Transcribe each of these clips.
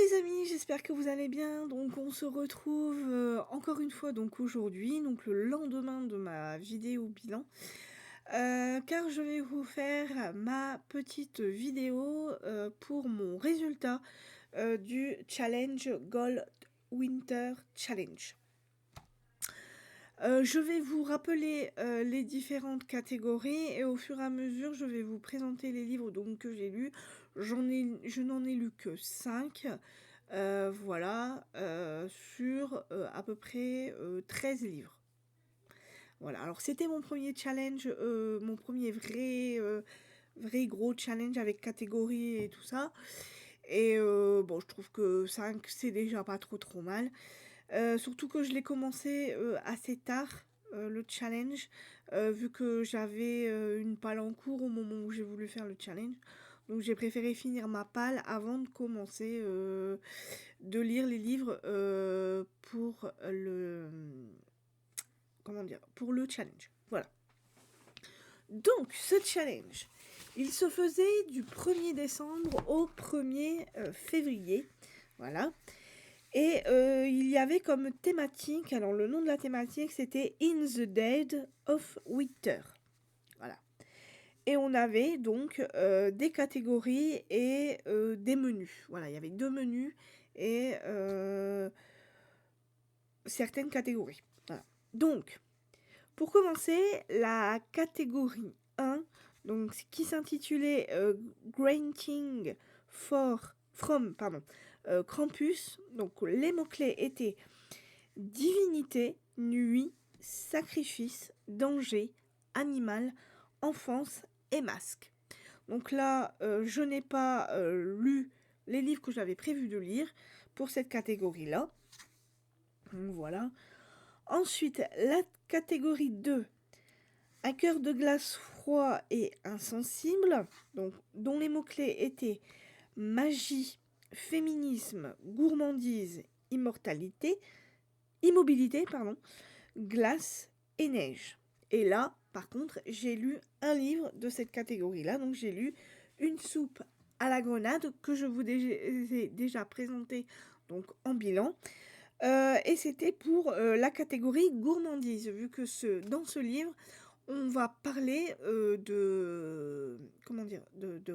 les amis, j'espère que vous allez bien. Donc on se retrouve encore une fois donc aujourd'hui, donc le lendemain de ma vidéo bilan, car je vais vous faire ma petite vidéo pour mon résultat du challenge Gold Winter Challenge. Je vais vous rappeler les différentes catégories et au fur et à mesure, je vais vous présenter les livres donc, que j'ai lus. Je n'en ai lu que 5, voilà, sur à peu près 13 livres. Voilà, alors c'était mon premier challenge, mon premier vrai gros challenge avec catégorie et tout ça. Et bon, je trouve que 5 c'est déjà pas trop mal. Surtout que je l'ai commencé assez tard, le challenge, vu que j'avais une palle en cours au moment où j'ai voulu faire le challenge. Donc j'ai préféré finir ma palle avant de commencer de lire les livres pour comment dire, pour le challenge. Voilà. Donc ce challenge, il se faisait du 1er décembre au 1er février. Voilà. Et il y avait comme thématique, alors le nom de la thématique c'était In the Dead of Winter. Voilà. Et on avait donc des catégories et des menus. Voilà, il y avait 2 menus et certaines catégories. Voilà. Donc, pour commencer, la catégorie 1, donc, qui s'intitulait Granting from Krampus. Donc les mots-clés étaient divinité, nuit, sacrifice, danger, animal, enfance et masque. Donc là, je n'ai pas lu les livres que j'avais prévu de lire pour cette catégorie-là. Voilà. Ensuite, la catégorie 2, un cœur de glace froid et insensible, donc, dont les mots-clés étaient magie, féminisme, gourmandise, immobilité, glace et neige. Et là, par contre, j'ai lu un livre de cette catégorie-là, donc j'ai lu Une soupe à la grenade que je vous ai déjà présenté donc en bilan. Et c'était pour la catégorie gourmandise, vu que dans ce livre, on va parler de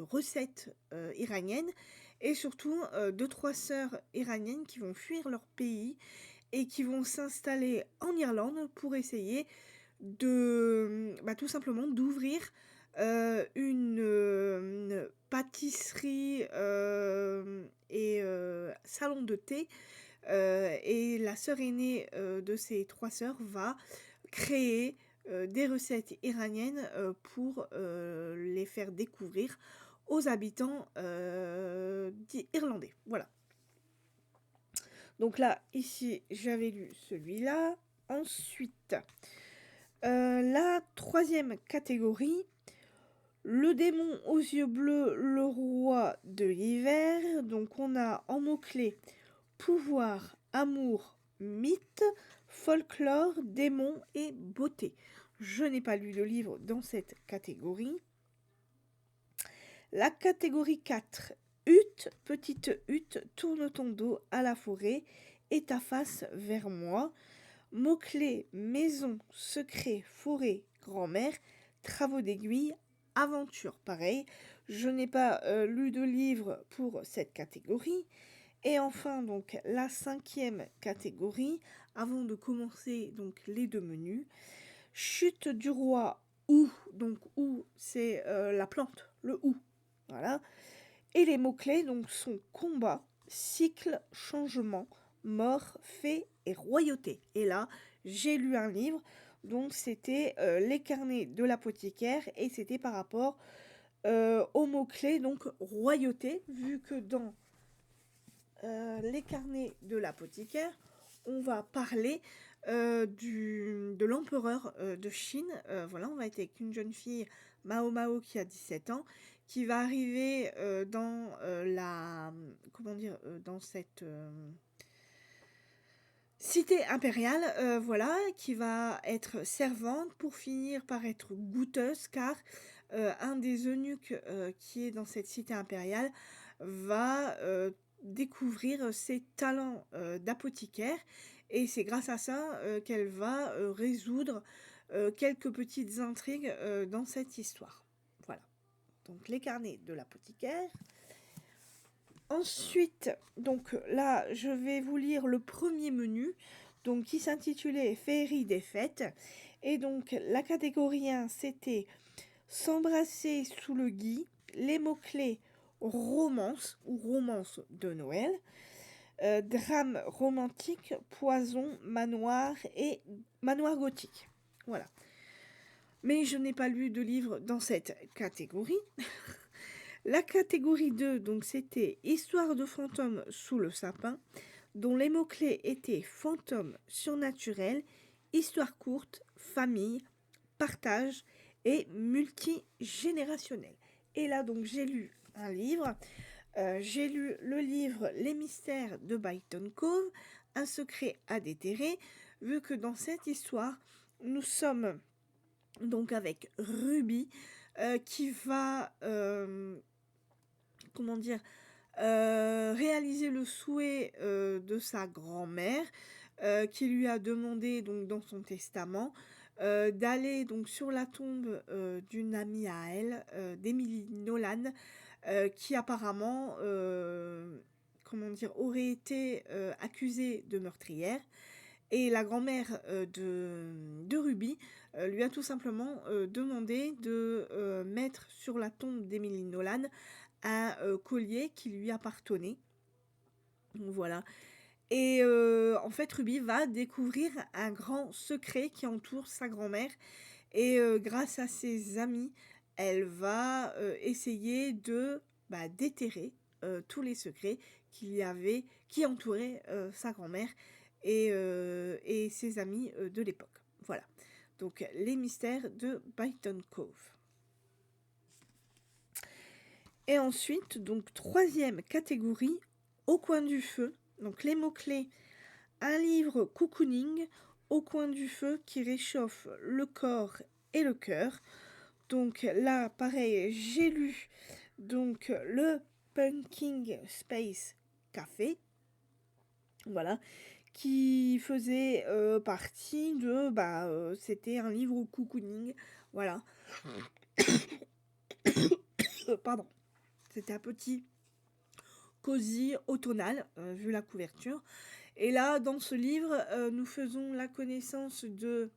recettes iraniennes et surtout de 3 sœurs iraniennes qui vont fuir leur pays et qui vont s'installer en Irlande pour essayer tout simplement d'ouvrir une pâtisserie et salon de thé. Et la sœur aînée de ces 3 sœurs va créer des recettes iraniennes pour les faire découvrir aux habitants irlandais. Voilà. Donc là, ici, j'avais lu celui-là. Ensuite, la 3e catégorie, le démon aux yeux bleus, le roi de l'hiver. Donc on a en mots-clés pouvoir, amour, mythe, folklore, démon et beauté. Je n'ai pas lu de livre dans cette catégorie. La catégorie 4, hutte, petite hutte, tourne ton dos à la forêt et ta face vers moi. Mots-clés, maison, secret, forêt, grand-mère, travaux d'aiguille, aventure. Pareil, je n'ai pas lu de livre pour cette catégorie. Et enfin, donc, la 5e catégorie, avant de commencer donc les 2 menus, chute du roi ou, donc ou c'est la plante, le ou, voilà. Et les mots-clés donc sont combat, cycle, changement, mort, fée et royauté. Et là, j'ai lu un livre, donc c'était les carnets de l'apothicaire et c'était par rapport aux mots-clés, donc royauté, vu que dans les carnets de l'apothicaire, on va parler de l'empereur de Chine. Voilà, on va être avec une jeune fille, Mao Mao, qui a 17 ans, qui va arriver dans dans cette cité impériale, voilà, qui va être servante pour finir par être goûteuse, car un des eunuques qui est dans cette cité impériale va découvrir ses talents d'apothicaire et c'est grâce à ça qu'elle va résoudre quelques petites intrigues dans cette histoire. Voilà, donc les carnets de l'apothicaire. Ensuite, donc là, je vais vous lire le premier menu, donc qui s'intitulait Féerie des fêtes. Et donc, la catégorie 1, c'était S'embrasser sous le gui, les mots-clés romance ou romance de Noël, drame romantique, poison, manoir et manoir gothique. Voilà. Mais je n'ai pas lu de livre dans cette catégorie. La catégorie 2, donc c'était Histoire de fantômes sous le sapin, dont les mots-clés étaient fantômes surnaturels, histoire courte, famille, partage et multigénérationnel. Et là, donc, j'ai lu un livre. J'ai lu le livre Les mystères de Brighton Cove, un secret à déterrer, vu que dans cette histoire, nous sommes donc avec Ruby qui va réaliser le souhait de sa grand-mère qui lui a demandé donc dans son testament d'aller donc sur la tombe d'une amie à elle, d'Emily Nolan, qui apparemment aurait été accusée de meurtrière. Et la grand-mère de Ruby lui a tout simplement demandé de mettre sur la tombe d'Emily Nolan un collier qui lui appartenait. Voilà. Et en fait, Ruby va découvrir un grand secret qui entoure sa grand-mère. Et grâce à ses amis, elle va essayer de déterrer tous les secrets qui entouraient sa grand-mère et ses amis de l'époque. Voilà. Donc, les mystères de Brighton Cove. Et ensuite, donc, troisième catégorie, Au coin du feu. Donc, les mots-clés, un livre cocooning, Au coin du feu, qui réchauffe le corps et le cœur. Donc là, pareil, j'ai lu donc le Pumpkin Space Café. Voilà, qui faisait partie de c'était un livre au cocooning, voilà. Pardon, c'était un petit cosy automnal vu la couverture. Et là, dans ce livre, nous faisons la connaissance de,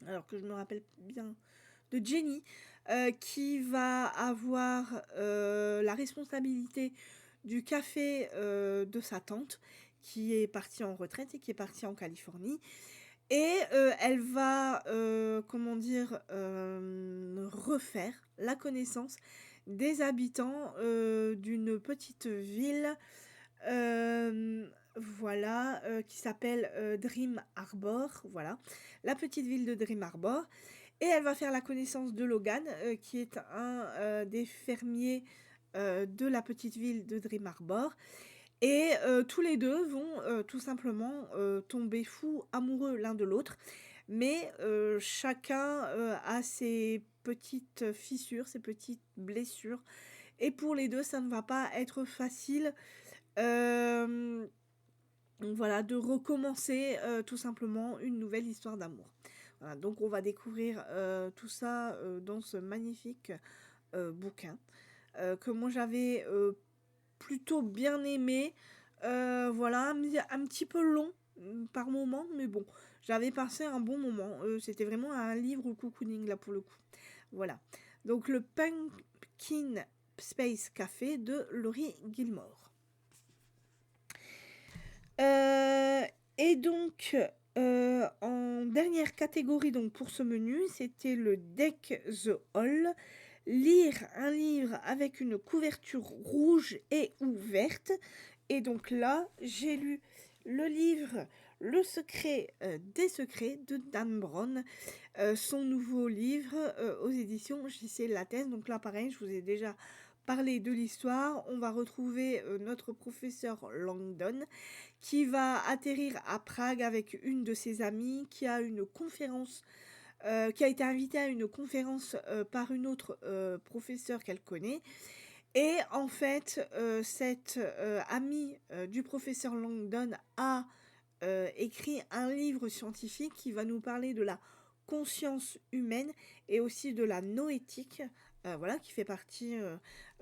alors que je me rappelle bien, de Jenny, qui va avoir la responsabilité du café de sa tante, qui est partie en retraite et qui est partie en Californie. Et elle va, refaire la connaissance des habitants d'une petite ville, qui s'appelle Dream Harbor. Voilà, la petite ville de Dream Harbor. Et elle va faire la connaissance de Logan, qui est un des fermiers de la petite ville de Dream Harbor. Et tous les deux vont tout simplement tomber fous amoureux l'un de l'autre. Mais chacun a ses petites fissures, ses petites blessures. Et pour les deux, ça ne va pas être facile de recommencer tout simplement une nouvelle histoire d'amour. Voilà, donc on va découvrir tout ça dans ce magnifique bouquin que moi j'avais plutôt bien aimé. Voilà, un petit peu long par moment, mais bon, j'avais passé un bon moment. C'était vraiment un livre cocooning là pour le coup. Voilà, donc le Pumpkin Space Café de Laurie Gilmore. Et donc, en dernière catégorie donc pour ce menu, c'était le Deck the Hall. Lire un livre avec une couverture rouge et ou verte. Et donc là, j'ai lu le livre Le secret des secrets de Dan Brown, son nouveau livre aux éditions JC Lattès. Donc là, pareil, je vous ai déjà parlé de l'histoire. On va retrouver notre professeur Langdon qui va atterrir à Prague avec une de ses amies qui a une conférence, qui a été invitée à une conférence par une autre professeure qu'elle connaît. Et en fait, cette amie du professeur Langdon a écrit un livre scientifique qui va nous parler de la conscience humaine et aussi de la noétique, voilà, qui fait partie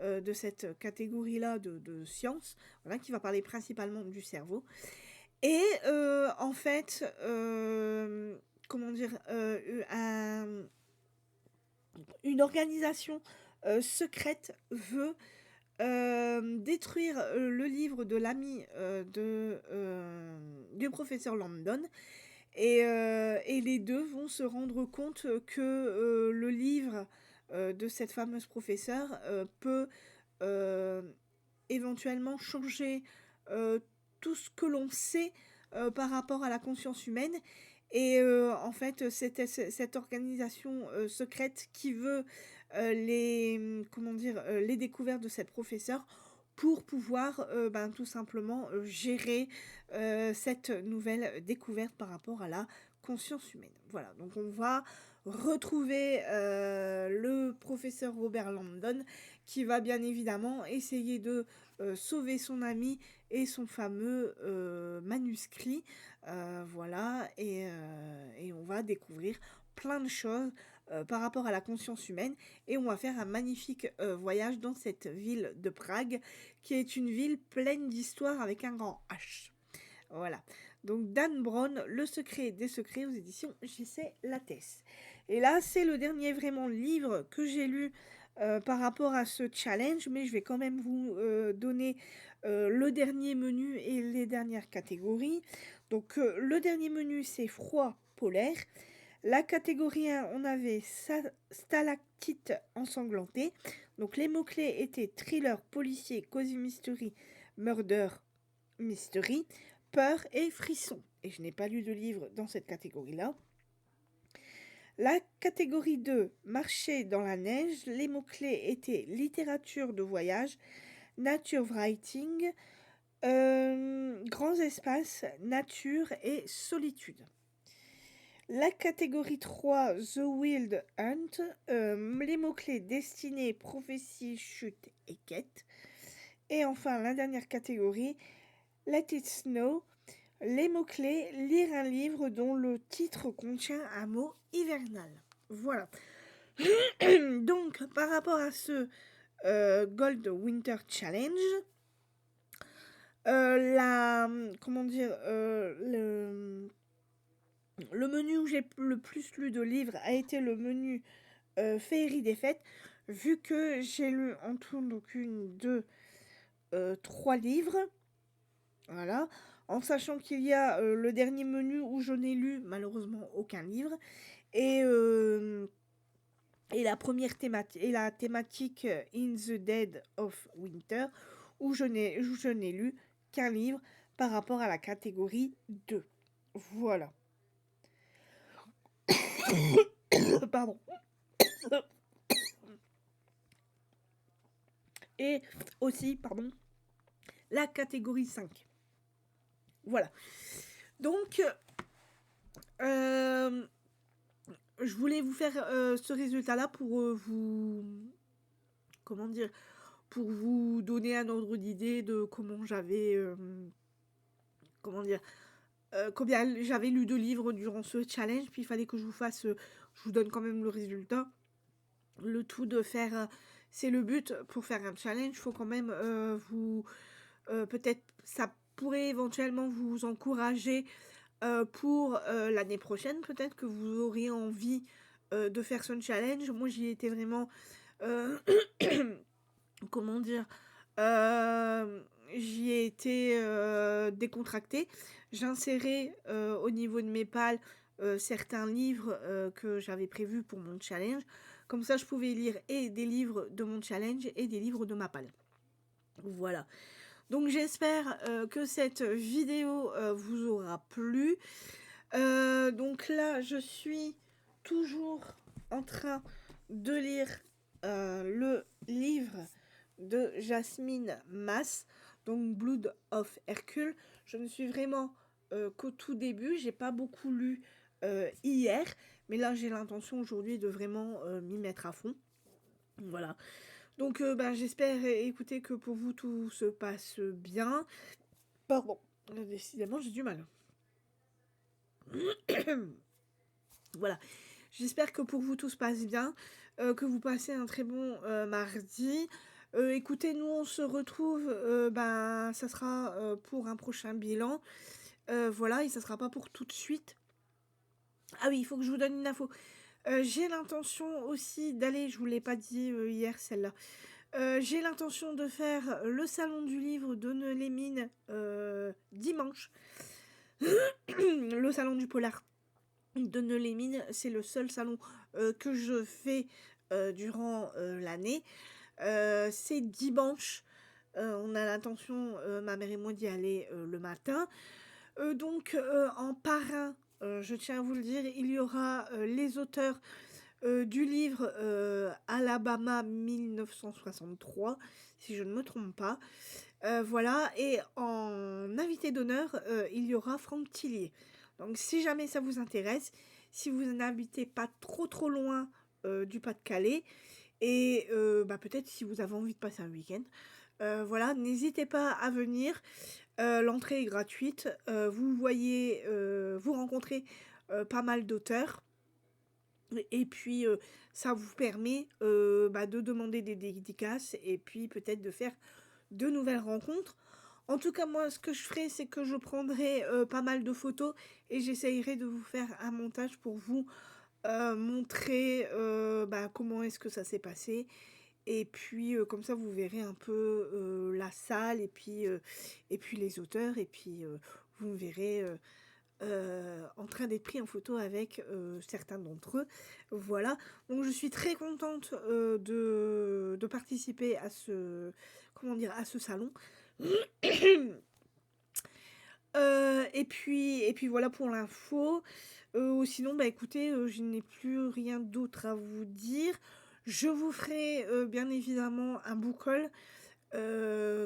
de cette catégorie-là de sciences, voilà, qui va parler principalement du cerveau. Et en fait, comment dire, une organisation secrète veut détruire le livre de l'ami du professeur Landon. Et les deux vont se rendre compte que le livre de cette fameuse professeure peut euh, éventuellement changer euh, tout ce que l'on sait par rapport à la conscience humaine. Et en fait, c'était cette organisation secrète qui veut comment dire, les découvertes de cette professeure pour pouvoir tout simplement gérer cette nouvelle découverte par rapport à la conscience humaine. Voilà, donc on va retrouver le professeur Robert Landon qui va bien évidemment essayer de sauver son ami et son fameux manuscrit. Voilà, et on va découvrir plein de choses par rapport à la conscience humaine et on va faire un magnifique voyage dans cette ville de Prague qui est une ville pleine d'histoires avec un grand H. Voilà. Donc Dan Brown, Le secret des secrets aux éditions J.C. Lattès. Et là, c'est le dernier vraiment livre que j'ai lu par rapport à ce challenge, mais je vais quand même vous donner le dernier menu et les dernières catégories. Donc le dernier menu, c'est froid polaire. La catégorie 1, on avait stalactite ensanglantée. Donc les mots-clés étaient thriller, policier, cozy mystery, murder, mystery, peur et frisson. Et je n'ai pas lu de livre dans cette catégorie-là. La catégorie 2, marcher dans la neige. Les mots-clés étaient littérature de voyage, nature writing, grands espaces, nature et solitude. La catégorie 3, The Wild Hunt, les mots-clés destinée, prophétie, chute et quête. Et enfin, la dernière catégorie, Let It Snow, les mots-clés, lire un livre dont le titre contient un mot hivernal. Voilà. Donc, par rapport à ce Gold Winter Challenge, comment dire, le menu où j'ai le plus lu de livres a été le menu Féerie des fêtes, vu que j'ai lu en tout donc 3 livres. Voilà. En sachant qu'il y a le dernier menu où je n'ai lu malheureusement aucun livre. Et, la thématique In the Dead of Winter, où je n'ai lu qu'un livre par rapport à la catégorie 2. Voilà. Pardon. Et aussi, pardon, la catégorie 5. Voilà. Donc, je voulais vous faire ce résultat-là pour vous... Comment dire, pour vous donner un ordre d'idée de comment j'avais... comment dire, combien j'avais lu de livres durant ce challenge, puis il fallait que je vous fasse, je vous donne quand même le résultat. Le tout de faire, c'est le but pour faire un challenge, il faut quand même vous, peut-être ça pourrait éventuellement vous encourager pour l'année prochaine, peut-être que vous auriez envie de faire ce challenge. Moi j'y étais vraiment, comment dire, j'y ai été décontractée. J'insérais au niveau de mes pales certains livres que j'avais prévus pour mon challenge. Comme ça, je pouvais lire et des livres de mon challenge et des livres de ma palle. Voilà. Donc j'espère que cette vidéo vous aura plu. Donc là, je suis toujours en train de lire le livre de Jasmine Mas, donc Blood of Hercule. Je ne suis vraiment qu'au tout début, j'ai pas beaucoup lu hier, mais là j'ai l'intention aujourd'hui de vraiment m'y mettre à fond. Voilà. Donc bah, j'espère écoutez que pour vous tout se passe bien. Pardon, décidément j'ai du mal. Voilà, j'espère que pour vous tout se passe bien, que vous passez un très bon mardi. Écoutez, nous on se retrouve, ben ça sera pour un prochain bilan. Voilà, et ça sera pas pour tout de suite. Ah oui, il faut que je vous donne une info. J'ai l'intention aussi d'aller, je vous l'ai pas dit hier celle-là. J'ai l'intention de faire le salon du livre de Neulémine dimanche. Le salon du polar de Neulémine, c'est le seul salon que je fais durant l'année. C'est dimanche. On a l'intention, ma mère et moi, d'y aller le matin. Donc, en parrain, je tiens à vous le dire, il y aura les auteurs du livre Alabama 1963, si je ne me trompe pas. Voilà, et en invité d'honneur, il y aura Franck Tillier. Donc si jamais ça vous intéresse, si vous n'habitez pas trop loin du Pas-de-Calais, et bah, peut-être si vous avez envie de passer un week-end, voilà, n'hésitez pas à venir. L'entrée est gratuite. Vous voyez, vous rencontrez pas mal d'auteurs. Et puis, ça vous permet bah, de demander des dédicaces et puis peut-être de faire de nouvelles rencontres. En tout cas, moi, ce que je ferai, c'est que je prendrai pas mal de photos et j'essayerai de vous faire un montage pour vous montrer bah, comment est-ce que ça s'est passé. Et puis, comme ça, vous verrez un peu la salle et puis les auteurs. Et puis, vous me verrez en train d'être pris en photo avec certains d'entre eux. Voilà. Donc, je suis très contente de participer à ce, comment dire, à ce salon. Et puis voilà pour l'info. Sinon, bah écoutez, je n'ai plus rien d'autre à vous dire. Je vous ferai bien évidemment un book haul,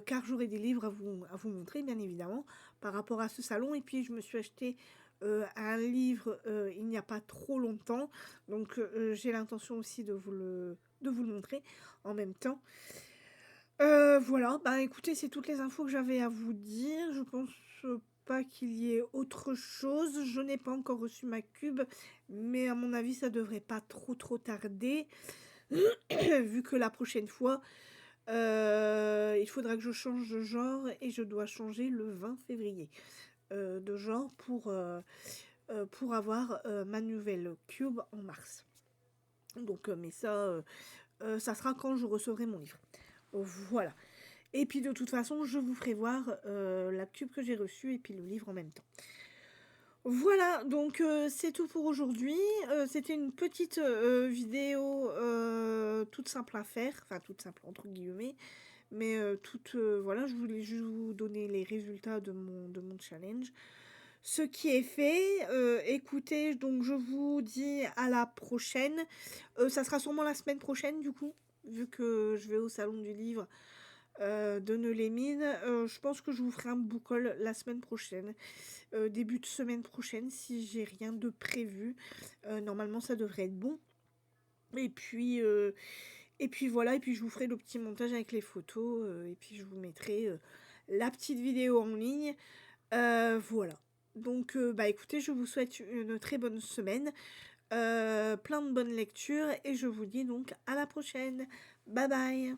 car j'aurai des livres à vous montrer, bien évidemment, par rapport à ce salon. Et puis, je me suis acheté un livre il n'y a pas trop longtemps. Donc, j'ai l'intention aussi de vous le montrer en même temps. Voilà, bah écoutez, c'est toutes les infos que j'avais à vous dire. Je pense pas qu'il y ait autre chose. Je n'ai pas encore reçu ma cube, mais à mon avis, ça devrait pas trop tarder. Vu que la prochaine fois, il faudra que je change de genre et je dois changer le 20 février de genre pour avoir ma nouvelle cube en mars. Donc, mais ça sera quand je recevrai mon livre. Voilà. Et puis de toute façon, je vous ferai voir la cube que j'ai reçue et puis le livre en même temps. Voilà, donc c'est tout pour aujourd'hui. C'était une petite vidéo toute simple à faire, enfin toute simple entre guillemets, mais voilà, je voulais juste vous donner les résultats de mon challenge. Ce qui est fait, écoutez, donc je vous dis à la prochaine. Ça sera sûrement la semaine prochaine du coup, vu que je vais au salon du livre de Neulémine. Je pense que je vous ferai un book haul la semaine prochaine, début de semaine prochaine, si j'ai rien de prévu. Normalement, ça devrait être bon. Et puis voilà, et puis je vous ferai le petit montage avec les photos, et puis je vous mettrai la petite vidéo en ligne. Voilà. Donc, bah écoutez, je vous souhaite une très bonne semaine, plein de bonnes lectures, et je vous dis donc à la prochaine. Bye bye.